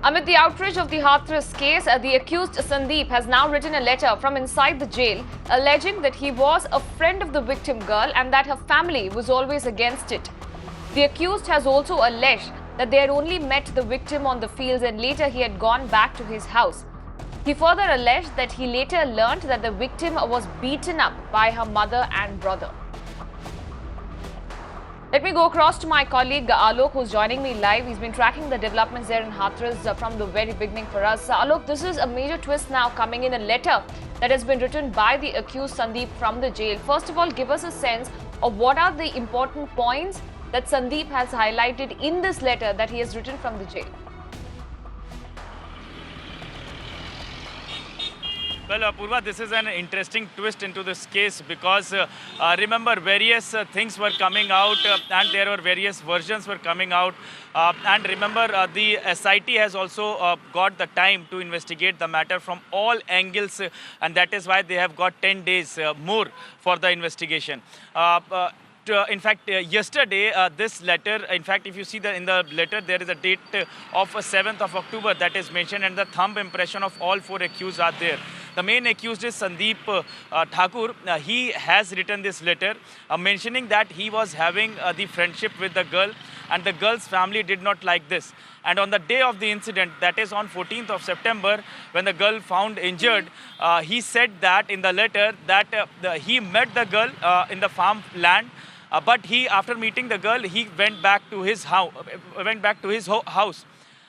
Amid the outrage of the Hathras case, the accused Sandeep has now written a letter from inside the jail alleging that he was a friend of the victim girl and that her family was always against it. The accused has also alleged that they had only met the victim on the fields and later he had gone back to his house. He further alleged that he later learnt that the victim was beaten up by her mother and brother. Let me go across to my colleague Alok, who's joining me live. He's been tracking the developments there in Hathras from the very beginning for us. Alok, this is a major twist now coming in, a letter that has been written by the accused Sandeep from the jail. First of all, give us a sense of what are the important points that Sandeep has highlighted in this letter that he has written from the jail. Well, Apurva, this is an interesting twist into this case because remember various things were coming out and there were various versions were coming out. And remember the SIT has also got the time to investigate the matter from all angles and that is why they have got 10 days more for the investigation. In fact, yesterday, this letter, in fact, if you see in the letter, there is a date of 7th of October that is mentioned and the thumb impression of all four accused are there. The main accused is Sandeep Thakur. He has written this letter mentioning that he was having the friendship with the girl and the girl's family did not like this. And on the day of the incident, that is on 14th of September, when the girl found injured, he said that in the letter that he met the girl in the farmland. But he, after meeting the girl, he went back to his house.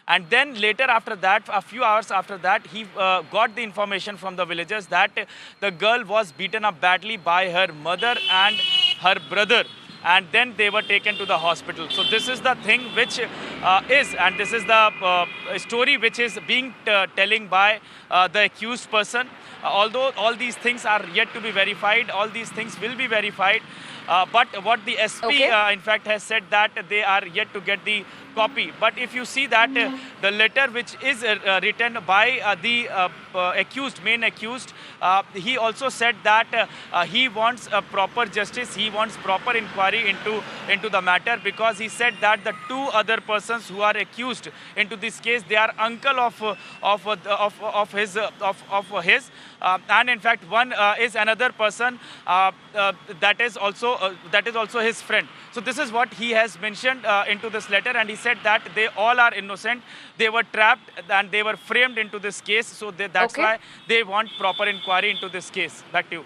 And then later after that, a few hours after that, he got the information from the villagers that the girl was beaten up badly by her mother and her brother. And then they were taken to the hospital. So this is the thing which and this is the story which is being telling by the accused person. Although all these things are yet to be verified, all these things will be verified. But what the SP in fact has said that they are yet to get the copy. But if you see that the letter which is written by the main accused, he also said that he wants a proper justice, he wants proper inquiry into the matter because he said that the two other persons who are accused into this case, they are uncle of his and in fact one is another person that is also his friend. So this is what he has mentioned into this letter and he said that they all are innocent, they were trapped and they were framed into this case, so that's why they want proper inquiry into this case. Back to you.